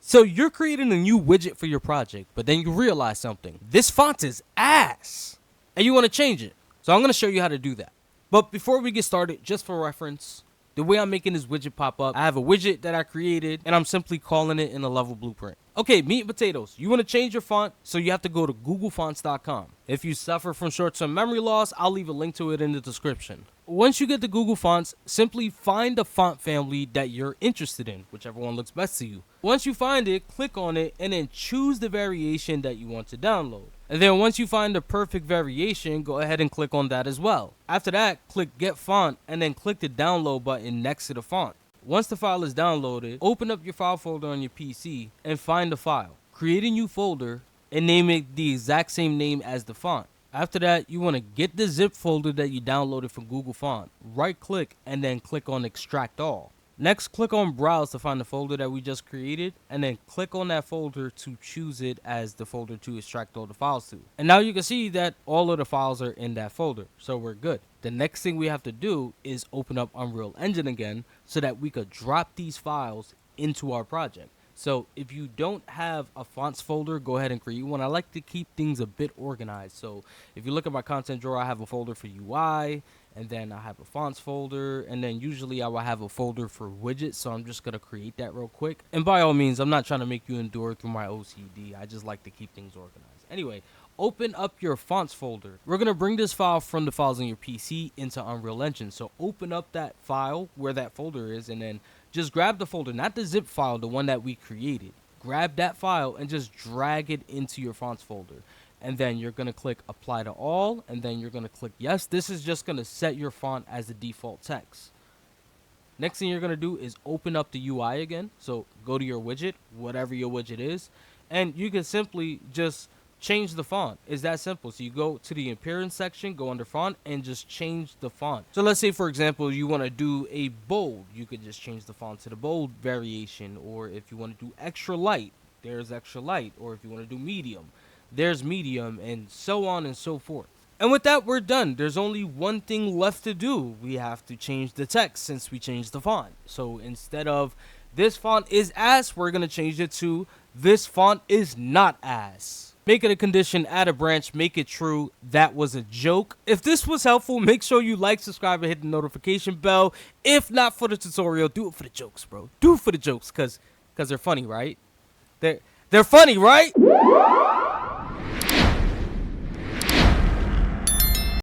So you're creating a new widget for your project, but then you realize something. This font is ass, and you want to change it. So I'm going to show you how to do that. But before we get started, just for reference, the way I'm making this widget pop up, I have a widget that I created, and I'm simply calling it in a level blueprint. Okay, meat and potatoes. You want to change your font, so you have to go to googlefonts.com. If you suffer from short-term memory loss, I'll leave a link to it in the description. Once you get to Google Fonts, simply find the font family that you're interested in, whichever one looks best to you. Once you find it, click on it, and then choose the variation that you want to download. And then once you find the perfect variation, go ahead and click on that as well. After that, click Get Font, and then click the download button next to the font. Once the file is downloaded, open up your file folder on your PC and find the file. Create a new folder and name it the exact same name as the font. After that, you want to get the zip folder that you downloaded from Google Font. Right click and then click on Extract All. Next, click on Browse to find the folder that we just created, and then click on that folder to choose it as the folder to extract all the files to. And now you can see that all of the files are in that folder, so we're good. The next thing we have to do is open up Unreal Engine again so that we could drop these files into our project. So if you don't have a fonts folder, go ahead and create one. I like to keep things a bit organized. So if you look at my content drawer, I have a folder for UI, and then I have a fonts folder, and then usually I will have a folder for widgets. So I'm just going to create that real quick. And by all means, I'm not trying to make you endure through my OCD. I just like to keep things organized. Anyway, open up your fonts folder. We're going to bring this file from the files on your PC into Unreal Engine. So open up that file where that folder is, and then just grab the folder, not the zip file, the one that we created. Grab that file and just drag it into your fonts folder. And then you're going to click Apply to All, and then you're going to click Yes. This is just going to set your font as the default text. Next thing you're going to do is open up the UI again. So go to your widget, whatever your widget is, and you can simply just change the font. It's that simple. So you go to the appearance section, go under font, and just change the font. So let's say, for example, you want to do a bold. You could just change the font to the bold variation. Or if you want to do extra light, there's extra light. Or if you want to do medium, there's medium, and so on and so forth. And with that, we're done. There's only one thing left to do. We have to change the text since we changed the font. So instead of this font is ass, we're going to change it to this font is not ass. Make it a condition, add a branch, make it true. That was a joke. If this was helpful, make sure you like, subscribe, and hit the notification bell. If not for the tutorial, do it for the jokes, bro. Do it for the jokes, because they're funny, right? They're funny, right?